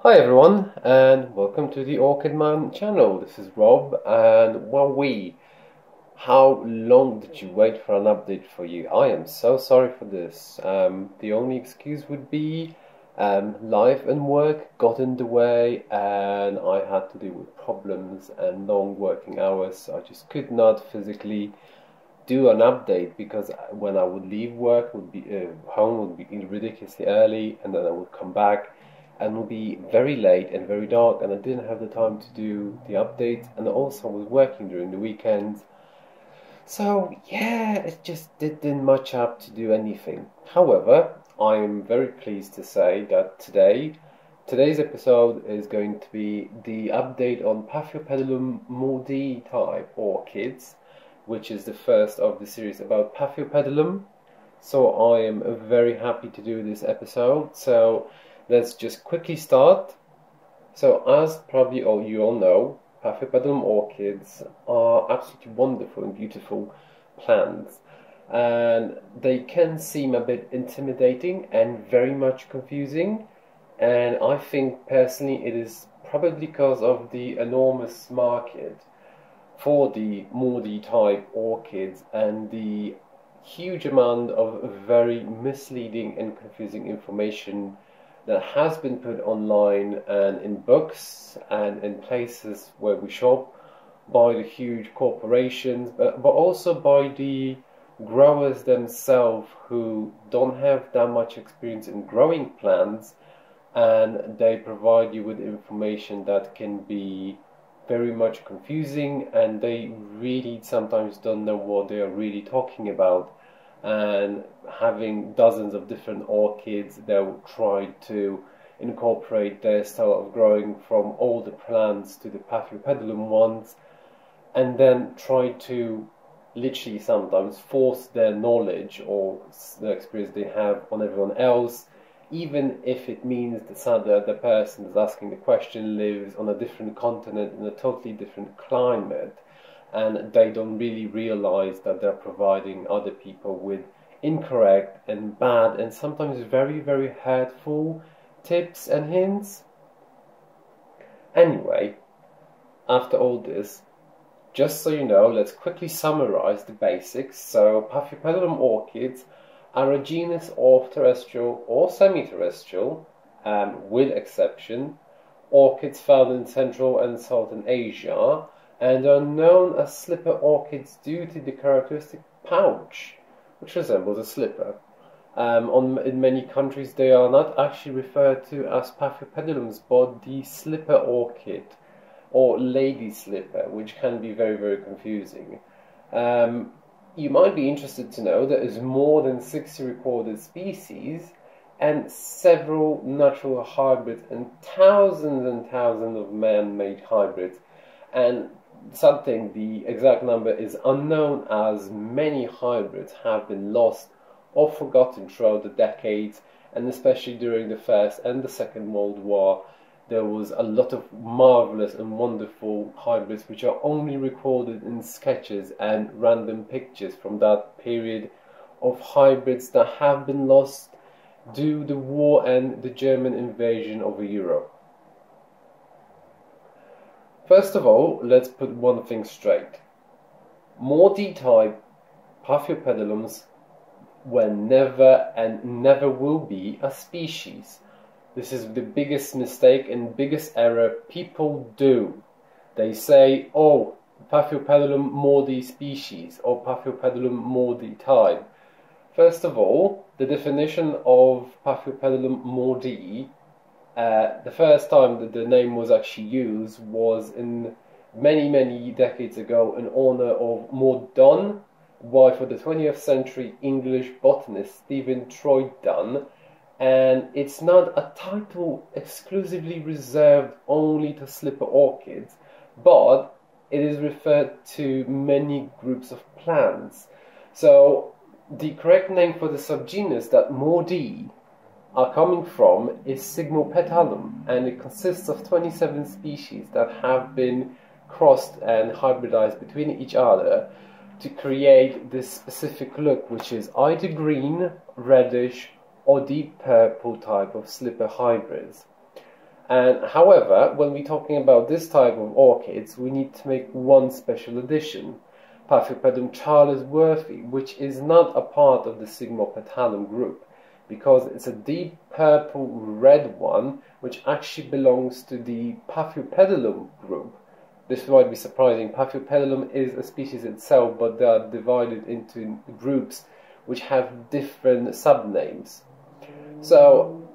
Hi everyone, and welcome to the Orchid Man channel. This is Rob, and how long did you wait for an update for you? I am so sorry for this. The only excuse would be life and work got in the way, and I had to deal with problems and long working hours, so I just could not physically do an update because when I would leave work, would be home would be ridiculously early, and then I would come back and would be very late and very dark, and I didn't have the time to do the updates, and also I was working during the weekends. So yeah, it just didn't much up to do anything. However, I am very pleased to say that today's episode is going to be the update on Paphiopedilum Maudie type orchids, which is the first of the series about Paphiopedilum. So I am very happy to do this episode. So let's just quickly start. So as probably you all know, Paphiopedilum orchids are absolutely wonderful and beautiful plants, and they can seem a bit intimidating and very much confusing, and I think personally it is probably because of the enormous market for the Maudie type orchids and the huge amount of very misleading and confusing information that has been put online and in books and in places where we shop by the huge corporations, but also by the growers themselves who don't have that much experience in growing plants, and they provide you with information that can be very much confusing, and they really sometimes don't know what they are really talking about. And having dozens of different orchids, they'll try to incorporate their style of growing from all the plants to the Paphiopedilum ones, and then try to literally sometimes force their knowledge or the experience they have on everyone else, even if it means that the person that's asking the question lives on a different continent in a totally different climate, and they don't really realize that they're providing other people with incorrect and bad and sometimes very, very hurtful tips and hints. Anyway, after all this, just so you know, let's quickly summarize the basics. So, Paphiopedilum orchids are a genus of terrestrial or semi-terrestrial, with exception, orchids found in Central and Southern Asia, and are known as slipper orchids due to the characteristic pouch, which resembles a slipper. In many countries, they are not actually referred to as Paphiopedilums, but the slipper orchid or lady slipper, which can be very, very confusing. You might be interested to know there is more than 60 recorded species and several natural hybrids and thousands of man-made hybrids, and the exact number is unknown, as many hybrids have been lost or forgotten throughout the decades, and especially during the First and the Second World War. There was a lot of marvelous and wonderful hybrids which are only recorded in sketches and random pictures from that period of hybrids that have been lost due to the war and the German invasion of Europe. First of all, let's put one thing straight. Maudie type Paphiopedilums were never and never will be a species. This is the biggest mistake and biggest error people do. They say, oh, Paphiopedilum maudie species or Paphiopedilum maudie type. First of all, the definition of Paphiopedilum maudie, the first time that the name was actually used was in many decades ago in honor of Maud Dunn, wife of the 20th century English botanist Stephen Troy Dunn. And it's not a title exclusively reserved only to slipper orchids, but it is referred to many groups of plants. So the correct name for the subgenus that Maudie are coming from is Sigmopetalum, and it consists of 27 species that have been crossed and hybridized between each other to create this specific look, which is either green, reddish, or deep purple type of slipper hybrids. And however, when we're talking about this type of orchids, we need to make one special addition, Paphiopedilum charlesworthii, which is not a part of the Sigmopetalum group, because it's a deep purple red one, which actually belongs to the Paphiopedilum group. This might be surprising. Paphiopedilum is a species itself, but they are divided into groups which have different subnames. So,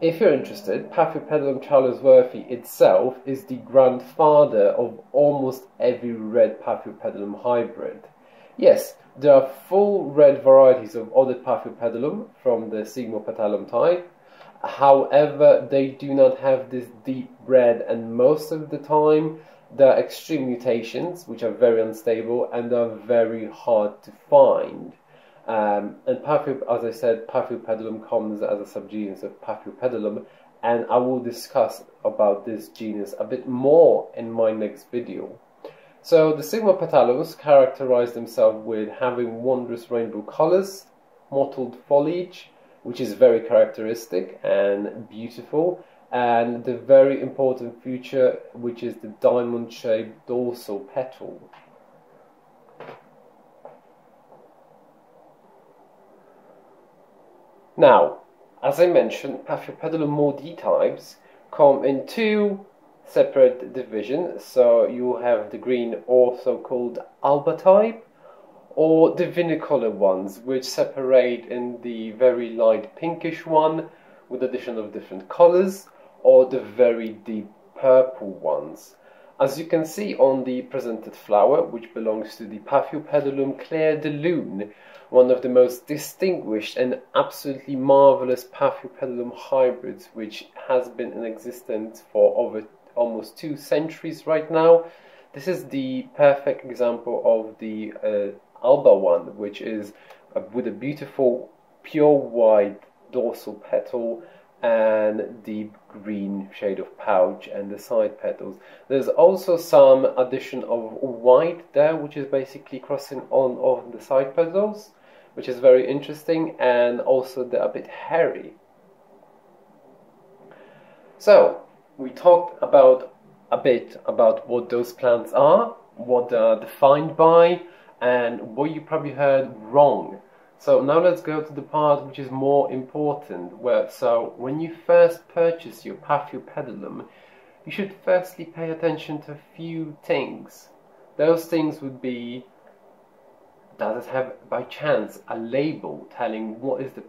if you're interested, Paphiopedilum charlesworthii itself is the grandfather of almost every red Paphiopedilum hybrid. Yes, there are full red varieties of other Paphiopedilum from the Sigmopetalum type. However, they do not have this deep red, and most of the time there are extreme mutations which are very unstable and are very hard to find. And as I said, Paphiopedilum comes as a subgenus of Paphiopedilum, and I will discuss about this genus a bit more in my next video. So the Sigmopetalums characterize themselves with having wondrous rainbow colors, mottled foliage, which is very characteristic and beautiful, and the very important feature, which is the diamond-shaped dorsal petal. Now, as I mentioned, Paphiopedilum Maudie types come in two separate divisions. So you have the green, also called alba type, or the vinicolor ones, which separate in the very light pinkish one with addition of different colors, or the very deep purple ones. As you can see on the presented flower, which belongs to the Paphiopedilum clair de lune, one of the most distinguished and absolutely marvelous Paphiopedilum hybrids, which has been in existence for over almost 2 centuries right now. This is the perfect example of the alba one, which is with a beautiful pure white dorsal petal and deep green shade of pouch and the side petals. There's also some addition of white there, which is basically crossing on the side petals, which is very interesting, and also they're a bit hairy. So we talked about a bit about what those plants are, what they are defined by, and what you probably heard wrong. So now let's go to the part which is more important. So when you first purchase your Paphiopedilum, you should firstly pay attention to a few things. Those things would be, does it have by chance a label telling what is the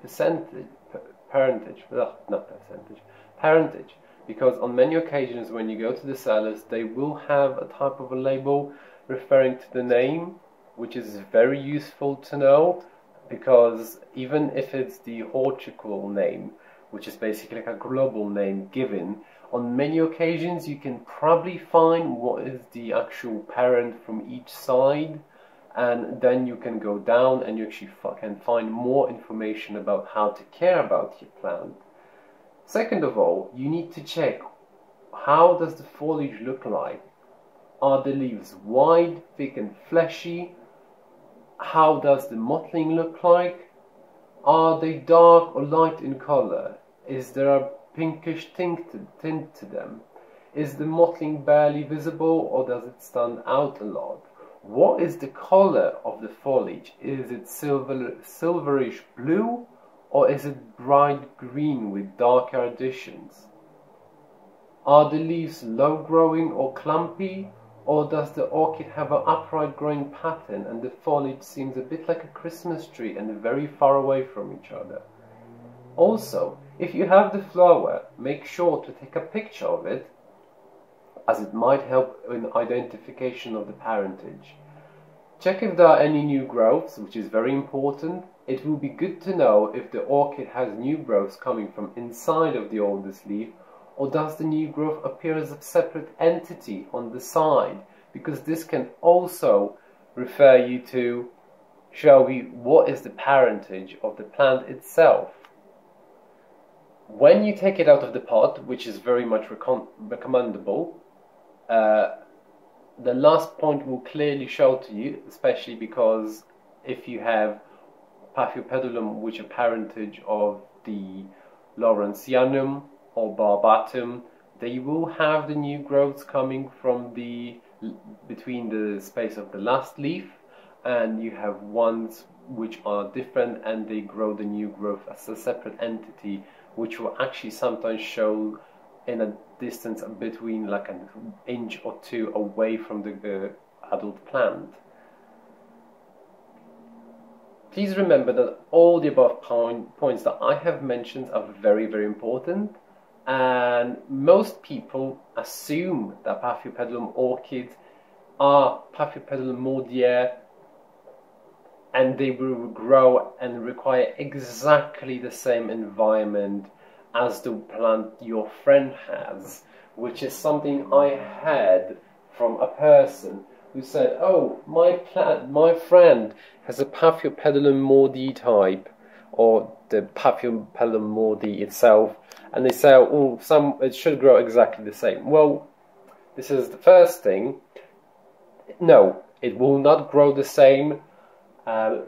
parentage, because on many occasions when you go to the sellers, they will have a type of a label referring to the name, which is very useful to know, because even if it's the horticultural name, which is basically like a global name given, on many occasions you can probably find what is the actual parent from each side, and then you can go down and you actually can find more information about how to care about your plant. Second of all, you need to check, how does the foliage look like? Are the leaves wide, thick and fleshy? How does the mottling look like? Are they dark or light in color? Is there a pinkish tint to them? Is the mottling barely visible, or does it stand out a lot? What is the color of the foliage? Is it silverish blue, or is it bright green with darker additions? Are the leaves low growing or clumpy, or does the orchid have an upright growing pattern and the foliage seems a bit like a Christmas tree and very far away from each other? Also, if you have the flower, make sure to take a picture of it, as it might help in identification of the parentage. Check if there are any new growths, which is very important. It will be good to know if the orchid has new growths coming from inside of the oldest leaf, or does the new growth appear as a separate entity on the side, because this can also refer you to show you what is the parentage of the plant itself. When you take it out of the pot, which is very much recommendable, the last point will clearly show to you, especially because if you have Paphiopedilum, which are parentage of the Lawrenceanum or Barbatum, They will have the new growths coming from between the space of the last leaf, and you have ones which are different and they grow the new growth as a separate entity, which will actually sometimes show in a distance between like an inch or two away from the adult plant. Please remember that all the above points that I have mentioned are very, very important, and most people assume that Paphiopedilum orchids are Paphiopedilum Maudiae, and they will grow and require exactly the same environment as the plant your friend has, which is something I had from a person who said, "Oh, my friend has a Paphiopedilum Maudie type, or the Paphiopedilum Maudie itself," and they say, "Oh, it should grow exactly the same." Well, this is the first thing. No, it will not grow the same.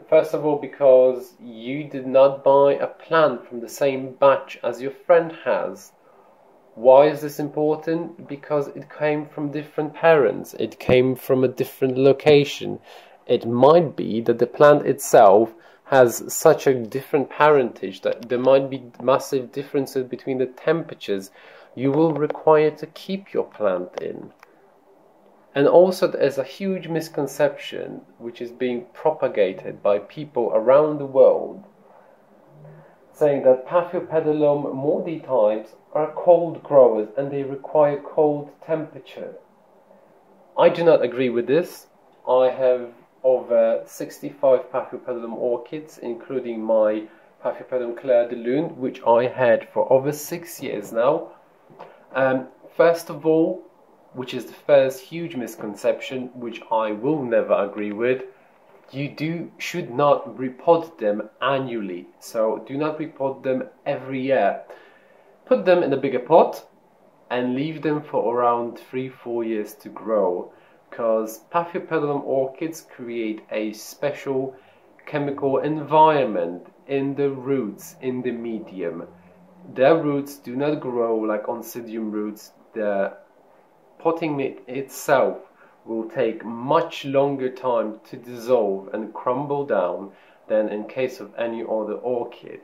First of all, because you did not buy a plant from the same batch as your friend has. Why is this important? Because it came from different parents. It came from a different location. It might be that the plant itself has such a different parentage that there might be massive differences between the temperatures you will require to keep your plant in. And also there's a huge misconception which is being propagated by people around the world, saying that Paphiopedilum Maudie types are cold growers and they require cold temperature. I do not agree with this. I have over 65 Paphiopedilum orchids, including my Paphiopedilum Clair de Lune, which I had for over 6 years now. First of all, which is the first huge misconception, which I will never agree with, you should not repot them annually. So do not repot them every year. Put them in a bigger pot and leave them for around 3-4 years to grow, because Paphiopedilum orchids create a special chemical environment in the roots, in the medium. Their roots do not grow like oncidium roots. The potting itself will take much longer time to dissolve and crumble down than in case of any other orchid.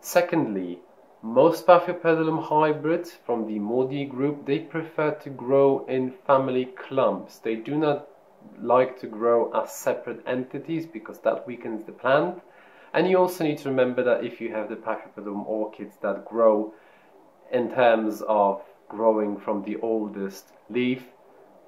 Secondly, most Paphiopedilum hybrids from the Maudie group, they prefer to grow in family clumps. They do not like to grow as separate entities because that weakens the plant. And you also need to remember that if you have the Paphiopedilum orchids that grow in terms of growing from the oldest leaf,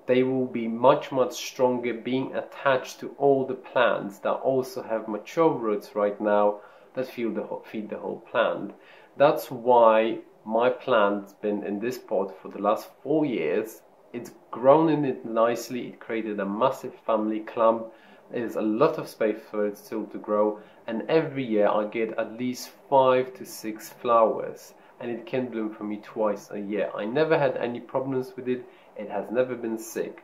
they will be much stronger being attached to all the plants that also have mature roots right now that feed the whole plant. That's why my plant's been in this pot for the last 4 years. It's grown in it nicely. It created a massive family clump. There's a lot of space for it still to grow, and every year I get at least 5 to 6 flowers, and it can bloom for me twice a year. I never had any problems with it. It has never been sick.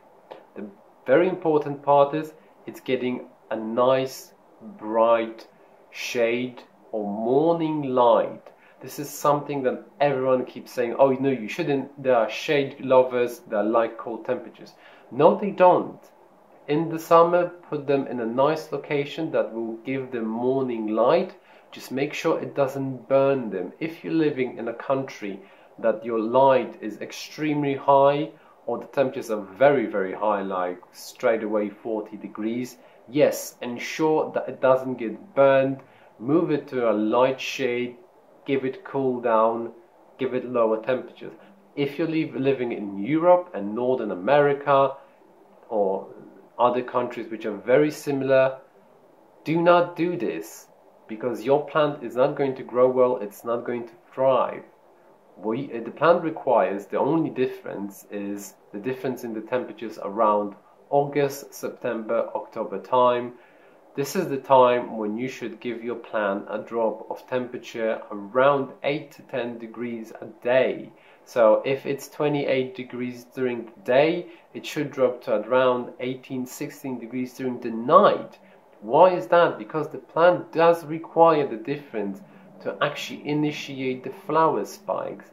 The very important part is it's getting a nice bright shade or morning light. This is something that everyone keeps saying, "Oh no, you shouldn't, there are shade lovers that like cold temperatures." No, they don't. In the summer, put them in a nice location that will give them morning light. Just make sure it doesn't burn them. If you're living in a country that your light is extremely high, or the temperatures are very high, like straight away 40 degrees, yes, ensure that it doesn't get burned. Move it to a light shade, give it cool down, give it lower temperatures. If you're living in Europe and Northern America or other countries which are very similar, do not do this, because your plant is not going to grow well, it's not going to thrive. The plant requires, the only difference is the difference in the temperatures around August, September, October time. This is the time when you should give your plant a drop of temperature around 8 to 10 degrees a day. So if it's 28 degrees during the day, it should drop to around 18-16 degrees during the night. Why is that? Because the plant does require the difference to actually initiate the flower spikes.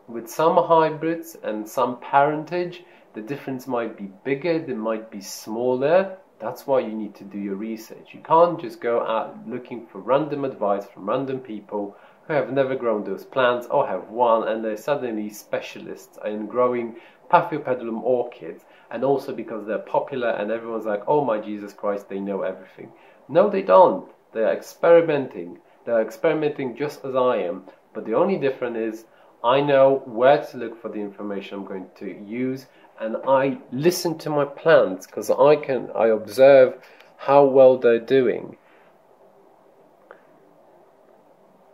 With some hybrids and some parentage, the difference might be bigger, they might be smaller. That's why you need to do your research. You can't just go out looking for random advice from random people who have never grown those plants or have one, and they're suddenly specialists in growing Paphiopedilum orchids, and also because they're popular and everyone's like, oh my Jesus Christ, they know everything. No, they don't. They are experimenting. They are experimenting just as I am, but the only difference is I know where to look for the information I'm going to use, and I listen to my plants because I observe how well they're doing.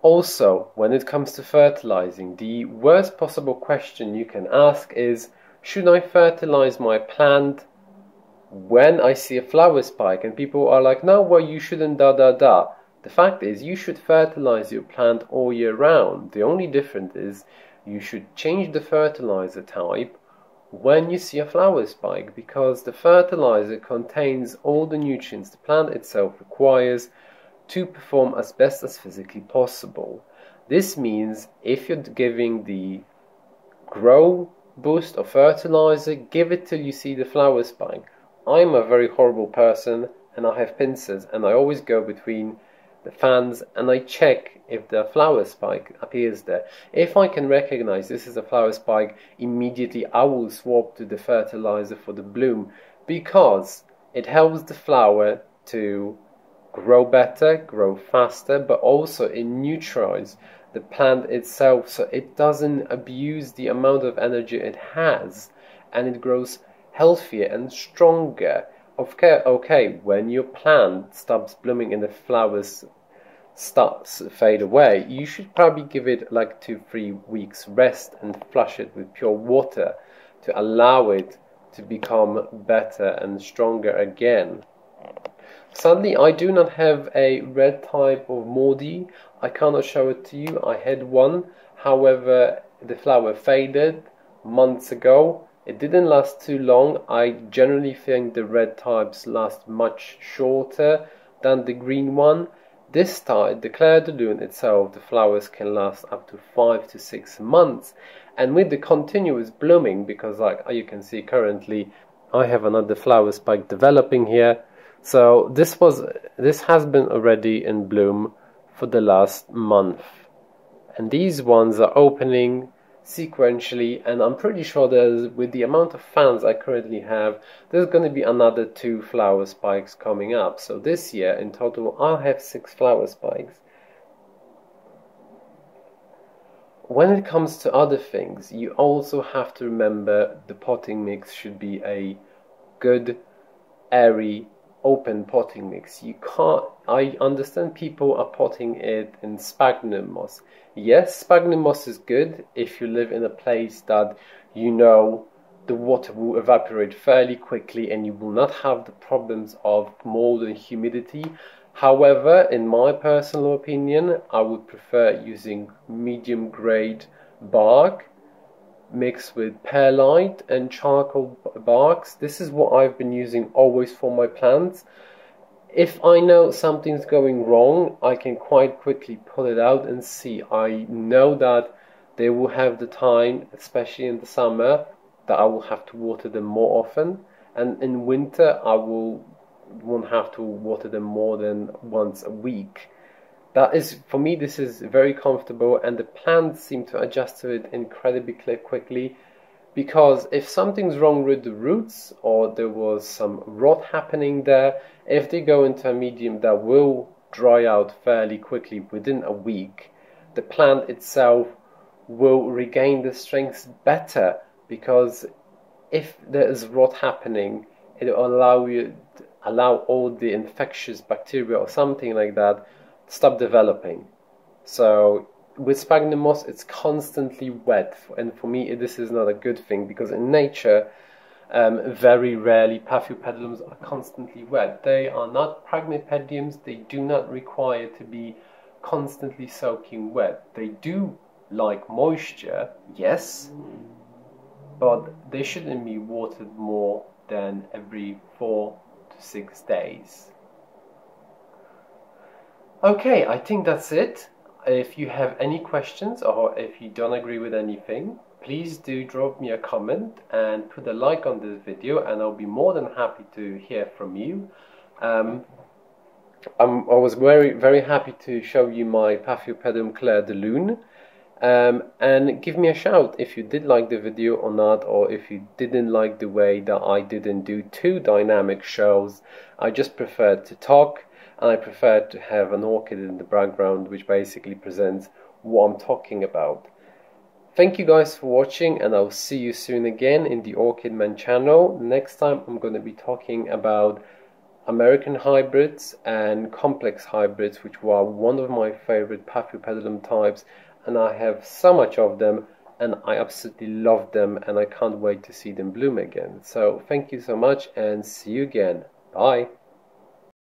Also, when it comes to fertilizing, the worst possible question you can ask is, should I fertilize my plant when I see a flower spike? And people are like, no, well, you shouldn't, da da da. The fact is, you should fertilize your plant all year round. The only difference is you should change the fertilizer type when you see a flower spike, because the fertilizer contains all the nutrients the plant itself requires to perform as best as physically possible. This means if you're giving the grow boost or fertilizer, give it till you see the flower spike. I'm a very horrible person and I have pincers, and I always go between the fans and I check if the flower spike appears there. If I can recognize this is a flower spike, immediately I will swap to the fertilizer for the bloom, because it helps the flower to grow better, grow faster, but also it neutralizes the plant itself so it doesn't abuse the amount of energy it has, and it grows healthier and stronger. Okay, when your plant stops blooming and the flowers starts to fade away, you should probably give it like 2-3 weeks rest and flush it with pure water to allow it to become better and stronger again. Sadly, I do not have a red type of Maudie. I cannot show it to you. I had one, however the flower faded months ago. It didn't last too long. I generally think the red types last much shorter than the green one. This type, the Clair de Lune itself, the flowers can last up to 5 to 6 months. And with the continuous blooming, because like you can see currently, I have another flower spike developing here. So this has been already in bloom for the last month. And these ones are opening sequentially, and I'm pretty sure with the amount of fans I currently have, there's going to be another 2 flower spikes coming up. So this year in total I'll have 6 flower spikes. When it comes to other things, you also have to remember the potting mix should be a good, airy, open potting mix. You can't, I understand people are potting it in sphagnum moss. Yes, sphagnum moss is good if you live in a place that you know the water will evaporate fairly quickly and you will not have the problems of mold and humidity. However, in my personal opinion, I would prefer using medium grade bark mixed with perlite and charcoal barks. This is what I've been using always for my plants. If I know something's going wrong, I can quite quickly pull it out and see. I know that they will have the time, especially in the summer, that I will have to water them more often, and in winter I won't have to water them more than once a week. That is, for me, this is very comfortable, and the plants seem to adjust to it incredibly quickly, because if something's wrong with the roots or there was some rot happening there, if they go into a medium that will dry out fairly quickly within a week, the plant itself will regain the strength better, because if there is rot happening, it will allow all the infectious bacteria or something like that stop developing. So with sphagnum moss, it's constantly wet, and for me this is not a good thing, because in nature very rarely Paphiopedilums are constantly wet. They are not Pragmipediums. They do not require to be constantly soaking wet. They do like moisture, yes, but they shouldn't be watered more than every 4 to 6 days. Okay, I think that's it. If you have any questions or if you don't agree with anything, please do drop me a comment and put a like on this video, and I'll be more than happy to hear from you. I was very happy to show you my Paphiopedilum Clair de Lune. And give me a shout if you did like the video or not, or if you didn't like the way that I didn't do two dynamic shows. I just preferred to talk, and I preferred to have an orchid in the background which basically presents what I'm talking about. Thank you guys for watching, and I'll see you soon again in the Orchid Man channel. Next time I'm going to be talking about American hybrids and complex hybrids, which were one of my favorite Paphiopedilum types, and I have so much of them and I absolutely love them, and I can't wait to see them bloom again. So thank you so much, and see you again. Bye.